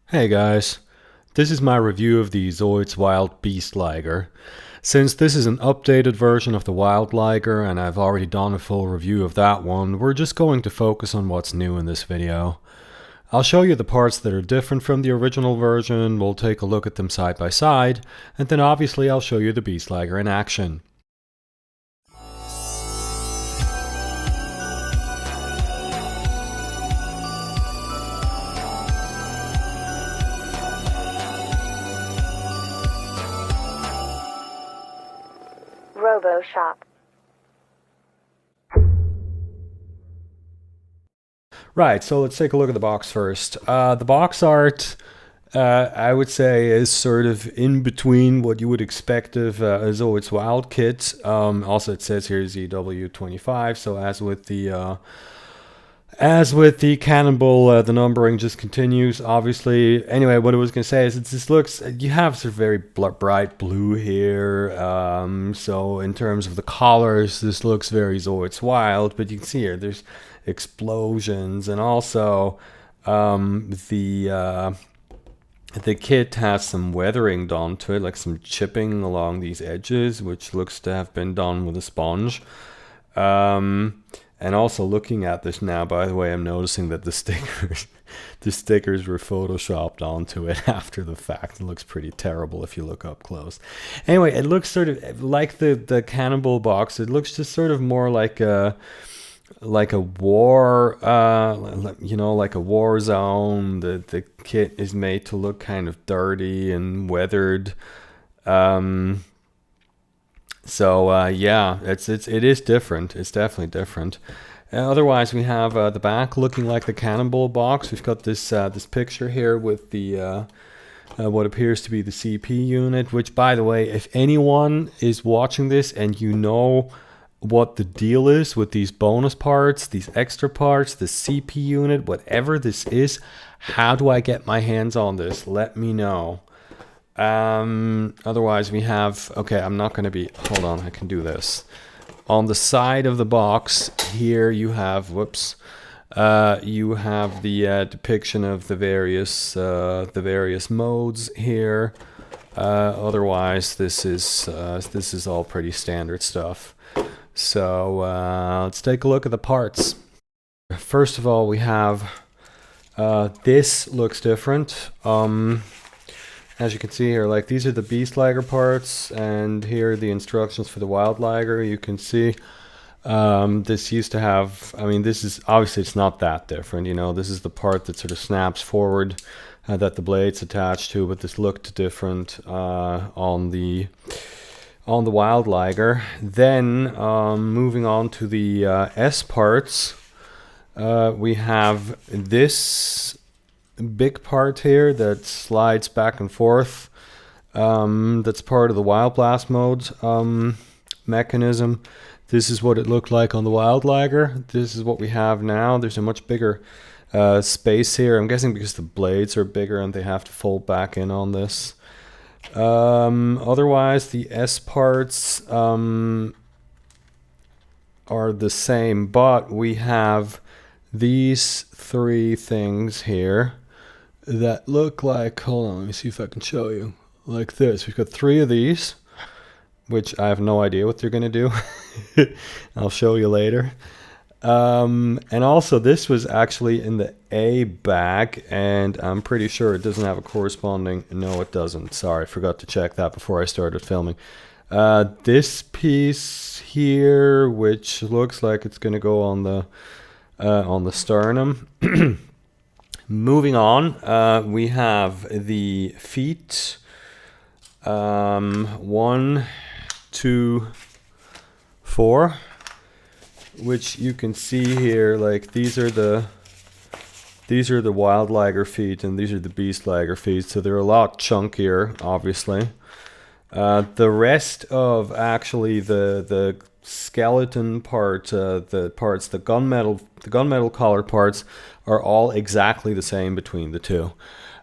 Hey guys, this is my review of the Zoids Wild Beast Liger. Since this is an updated version of the Wild Liger and I've already done a full review of that one, we're just going to focus on what's new in this video. I'll show you the parts that are different from the original version, we'll take a look at them side by side, and then obviously I'll show you the Beast Liger in action. Robo Shop. Right, so let's take a look at the box first. The box art, I would say, is sort of in between what you would expect of a Zoids Wild kit. Also, it says here ZW25, so as with the Cannonball, the numbering just continues, obviously. Anyway, what I was going to say is this looks, you have sort of very bright blue here. So in terms of the colors, this looks very Zoids Wild, but you can see here, there's explosions, and also the kit has some weathering done to it, like some chipping along these edges, which looks to have been done with a sponge. And also looking at this now, by the way, I'm noticing that the stickers were photoshopped onto it after the fact. It looks pretty terrible if you look up close. Anyway, it looks sort of like the Cannonball box. It looks just sort of more like a war, like a war zone. The kit is made to look kind of dirty and weathered. Yeah, it is different. It's definitely different. Otherwise, we have the back looking like the Cannonball box. We've got this picture here with the what appears to be the CP unit. Which, by the way, if anyone is watching this and you know what the deal is with these bonus parts, these extra parts, the CP unit, whatever this is, how do I get my hands on this? Let me know. Otherwise we have, okay, I'm not going to be, hold on, I can do this. On the side of the box here you have, you have the depiction of the various modes here. Otherwise this is all pretty standard stuff. So let's take a look at the parts. First of all, we have, this looks different. As you can see here, like these are the Beast Liger parts, and here are the instructions for the Wild Liger. You can see this used to have, I mean, this is, obviously it's not that different, you know, this is the part that sort of snaps forward that the blade's attached to, but this looked different on the Wild Liger. Then moving on to the S parts, we have this big part here that slides back and forth. That's part of the Wild Blast mode mechanism. This is what it looked like on the Wild Liger. This is what we have now. There's a much bigger space here. I'm guessing because the blades are bigger and they have to fold back in on this. Otherwise, the S parts are the same, but we have these three things here that look like, hold on, let me see if I can show you, like this. We've got three of these, which I have no idea what they're going to do. I'll show you later. And also this was actually in the A bag, and I'm pretty sure it doesn't have a corresponding, no it doesn't, sorry, I forgot to check that before I started filming. This piece here, which looks like it's going to go on the sternum. Moving on, we have the feet. 1, 2, 4, which you can see here. Like these are the Wild Liger feet, and these are the Beast Liger feet. So they're a lot chunkier, obviously. The rest of actually the skeleton part, the gunmetal collar parts are all exactly the same between the two.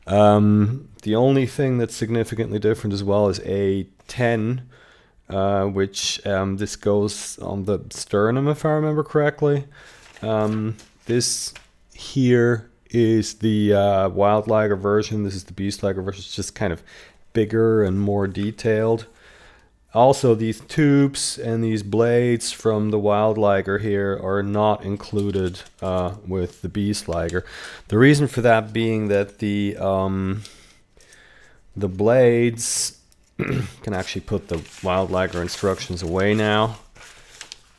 The only thing that's significantly different as well is A10, which this goes on the sternum if I remember correctly. This here is the Wild Liger version. This is the Beast Liger version. It's just kind of bigger and more detailed. Also, these tubes and these blades from the Wild Liger here are not included with the Beast Liger. The reason for that being that the blades can actually put the Wild Liger instructions away now.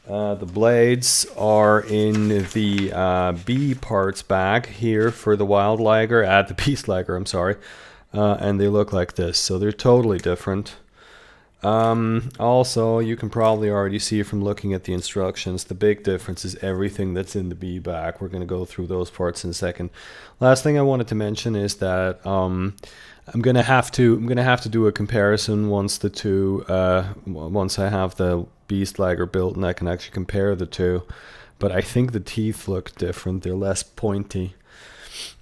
The blades are in the B parts bag here for the Wild Liger, the Beast Liger, I'm sorry, and they look like this, so they're totally different. Also, you can probably already see from looking at the instructions, the big difference is everything that's in the B bag. We're going to go through those parts in a second. Last thing I wanted to mention is that I'm going to have to do a comparison once once I have the Beast Liger built and I can actually compare the two. But I think the teeth look different. They're less pointy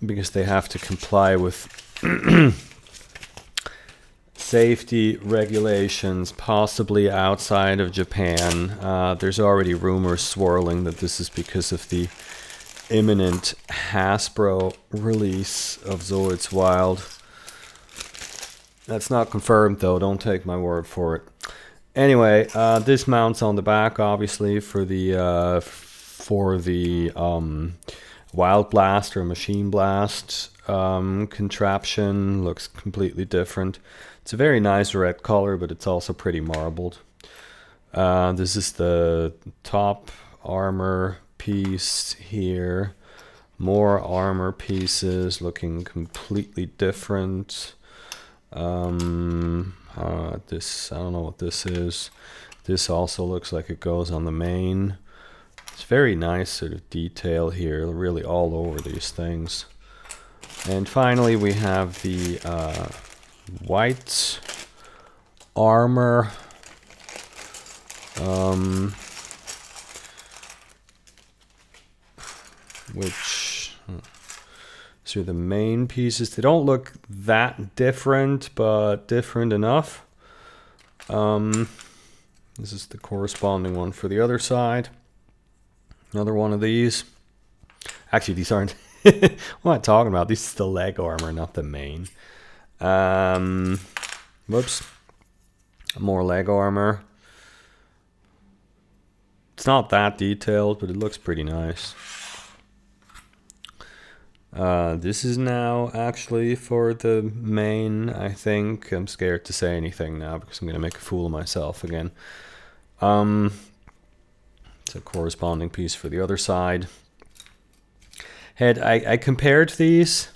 because they have to comply with safety regulations, possibly outside of Japan. There's already rumors swirling that this is because of the imminent Hasbro release of Zoids Wild. That's not confirmed though, don't take my word for it. Anyway, this mounts on the back obviously for the Wild Blast or Machine Blast contraption. Looks completely different. It's a very nice red color, but it's also pretty marbled. This is the top armor piece here. More armor pieces looking completely different. This, I don't know what this is. This also looks like it goes on the main. It's very nice sort of detail here, really all over these things. And finally we have the white armor. Which these are the main pieces. They don't look that different, but different enough. This is the corresponding one for the other side. Another one of these. Actually, these aren't. What am I talking about? This is the leg armor, not the main. Whoops. More leg armor. It's not that detailed, but it looks pretty nice. This is now actually for the main, I think. I'm scared to say anything now because I'm going to make a fool of myself again. It's a corresponding piece for the other side. Head, I compared these,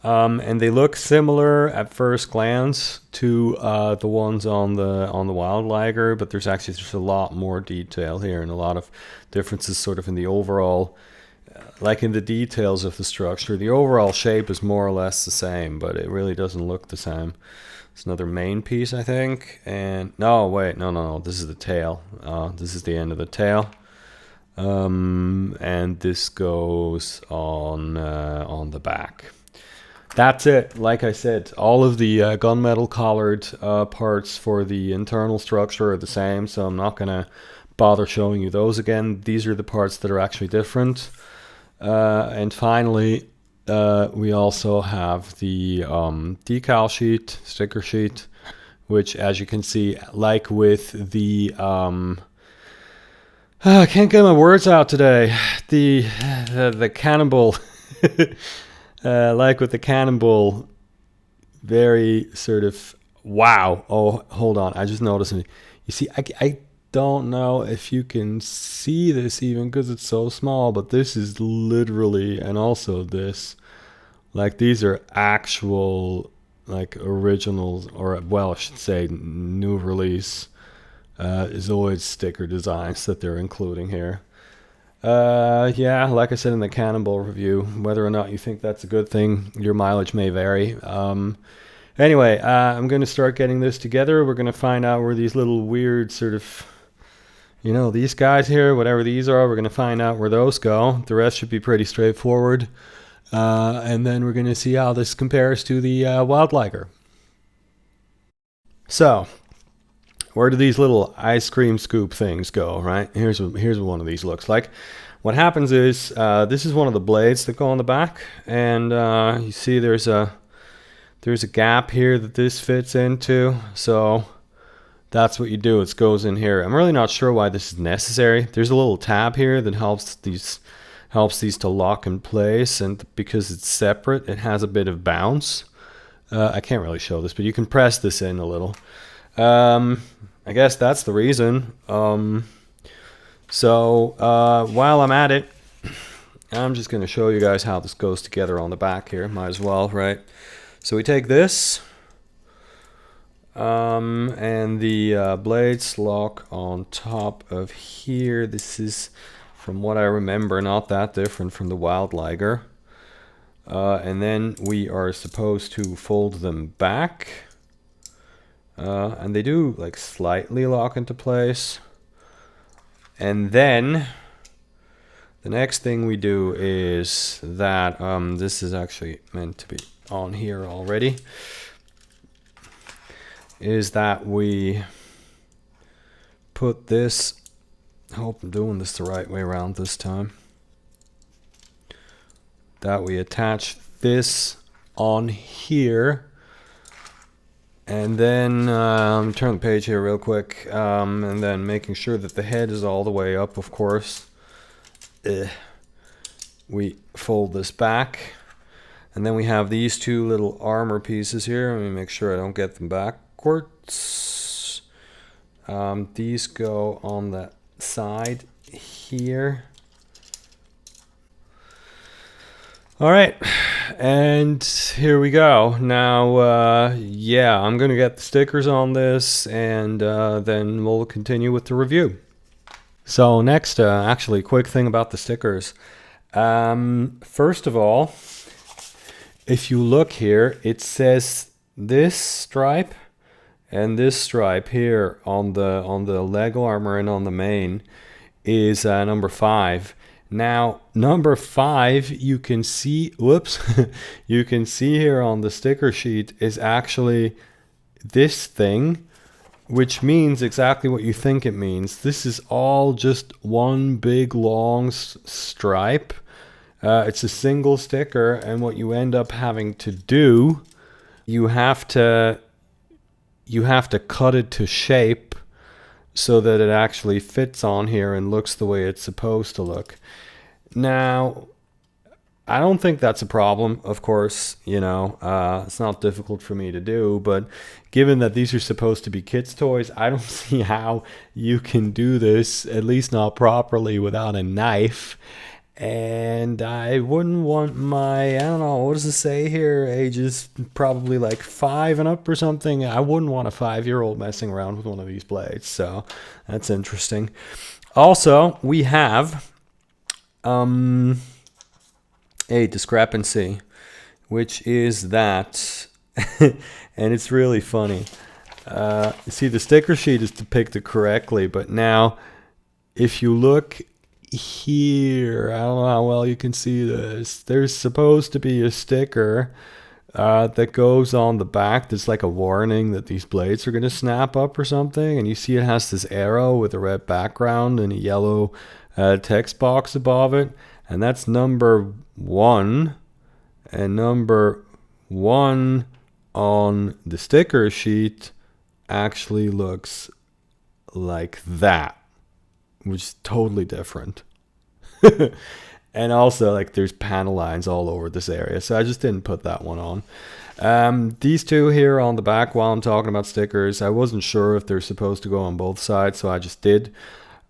and they look similar at first glance to the ones on the Wild Liger, but there's actually just a lot more detail here and a lot of differences sort of in the overall, like in the details of the structure. The overall shape is more or less the same, but it really doesn't look the same. It's another main piece, I think, and no, wait, no, this is the tail. This is the end of the tail. And this goes on the back. That's it. Like I said, all of the gunmetal collared parts for the internal structure are the same, so I'm not gonna bother showing you those again. These are the parts that are actually different. And finally, we also have the decal sheet, sticker sheet, which, as you can see, like with the I can't get my words out today. The cannonball, like with the cannonball, very sort of wow. Oh, hold on, I just noticed it. You see, I don't know if you can see this even because it's so small, but this is literally, and also this, like these are actual, like originals, or well, I should say new release Zoids sticker designs that they're including here. Yeah, like I said in the Cannonball review, whether or not you think that's a good thing, your mileage may vary. Anyway, I'm going to start getting this together. We're going to find out where these little weird sort of, you know, these guys here, whatever these are, we're going to find out where those go. The rest should be pretty straightforward. And then we're going to see how this compares to the Wild Liger. So, where do these little ice cream scoop things go, right? Here's what one of these looks like. what happens is this is one of the blades that go on the back, and you see there's a gap here that this fits into. So that's what you do. It goes in here. I'm really not sure why this is necessary. There's a little tab here that helps these to lock in place, and because it's separate, it has a bit of bounce. I can't really show this, but you can press this in a little. I guess that's the reason. So while I'm at it, I'm just going to show you guys how this goes together on the back here. Might as well, right? So we take this, and the blades lock on top of here. This is, from what I remember, not that different from the Wild Liger. And then we are supposed to fold them back. And they do like slightly lock into place. And then the next thing we do is that this is actually meant to be on here already, is that we put this, I hope I'm doing this the right way around this time, that we attach this on here. And then turn the page here real quick, and then making sure that the head is all the way up, of course. We fold this back, and then we have these two little armor pieces here. Let me make sure I don't get them backwards. These go on the side here. All right, and here we go. Now, yeah, I'm going to get the stickers on this, and then we'll continue with the review. So next, actually, quick thing about the stickers. First of all, if you look here, it says this stripe and this stripe here on the leg armor and on the mane is number 5. Now, number 5, you can see, whoops, you can see here on the sticker sheet is actually this thing, which means exactly what you think it means. This is all just one big long stripe. It's a single sticker, and what you end up having to do, you have to cut it to shape so that it actually fits on here and looks the way it's supposed to look. Now, I don't think that's a problem, of course, you know, it's not difficult for me to do, but given that these are supposed to be kids' toys, I don't see how you can do this, at least not properly, without a knife. And I wouldn't want my, I don't know, what does it say here, ages probably like 5 and up or something. I wouldn't want a 5-year-old messing around with one of these blades, so that's interesting. Also, we have a discrepancy, which is that, and it's really funny. See, the sticker sheet is depicted correctly, but now if you look here, I don't know how well you can see this, there's supposed to be a sticker that goes on the back that's like a warning that these blades are going to snap up or something, and you see it has this arrow with a red background and a yellow text box above it, and that's number 1, and number 1 on the sticker sheet actually looks like that, which is totally different. And also, like, there's panel lines all over this area, so I just didn't put that one on. These two here on the back, while I'm talking about stickers, I wasn't sure if they're supposed to go on both sides, so I just did.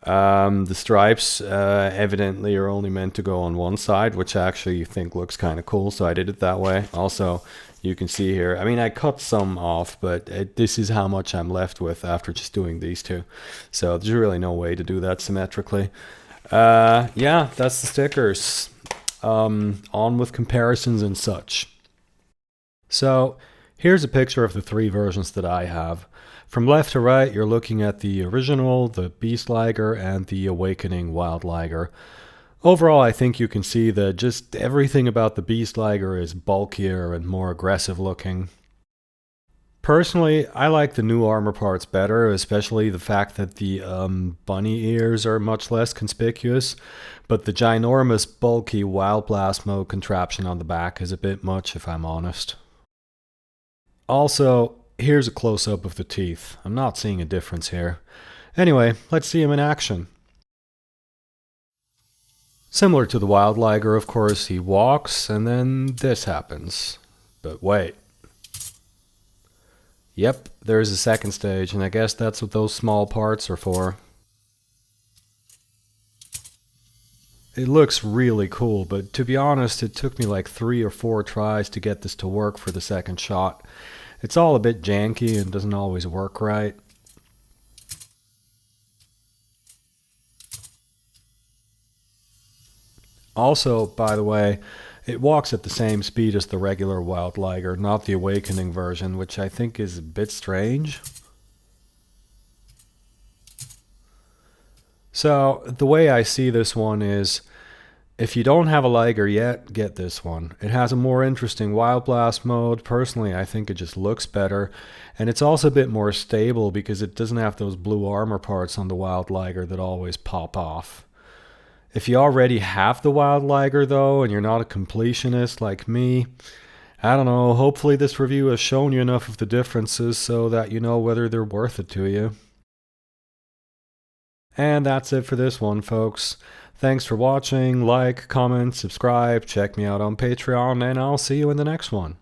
The stripes evidently are only meant to go on one side, which I actually think looks kind of cool, so I did it that way. Also, you can see here, I mean, I cut some off, but this is how much I'm left with after just doing these two. So there's really no way to do that symmetrically. Yeah, that's the stickers. On with comparisons and such. So here's a picture of the 3 versions that I have. From left to right, you're looking at the original, the Beast Liger, and the Awakening Wild Liger. Overall, I think you can see that just everything about the Beast Liger is bulkier and more aggressive looking. Personally, I like the new armor parts better, especially the fact that the bunny ears are much less conspicuous, but the ginormous, bulky Wild Blast mode contraption on the back is a bit much if I'm honest. Also, here's a close-up of the teeth. I'm not seeing a difference here. Anyway, let's see him in action. Similar to the Wild Liger, of course, he walks, and then this happens. But wait. Yep, there's a second stage, and I guess that's what those small parts are for. It looks really cool, but to be honest, it took me like 3 or 4 tries to get this to work for the second shot. It's all a bit janky and doesn't always work right. Also, by the way, it walks at the same speed as the regular Wild Liger, not the Awakening version, which I think is a bit strange. So, the way I see this one is, if you don't have a Liger yet, get this one. It has a more interesting Wild Blast mode. Personally, I think it just looks better. And it's also a bit more stable because it doesn't have those blue armor parts on the Wild Liger that always pop off. If you already have the Wild Liger though, and you're not a completionist like me, I don't know, hopefully this review has shown you enough of the differences so that you know whether they're worth it to you. And that's it for this one, folks. Thanks for watching. Like, comment, subscribe, check me out on Patreon, and I'll see you in the next one.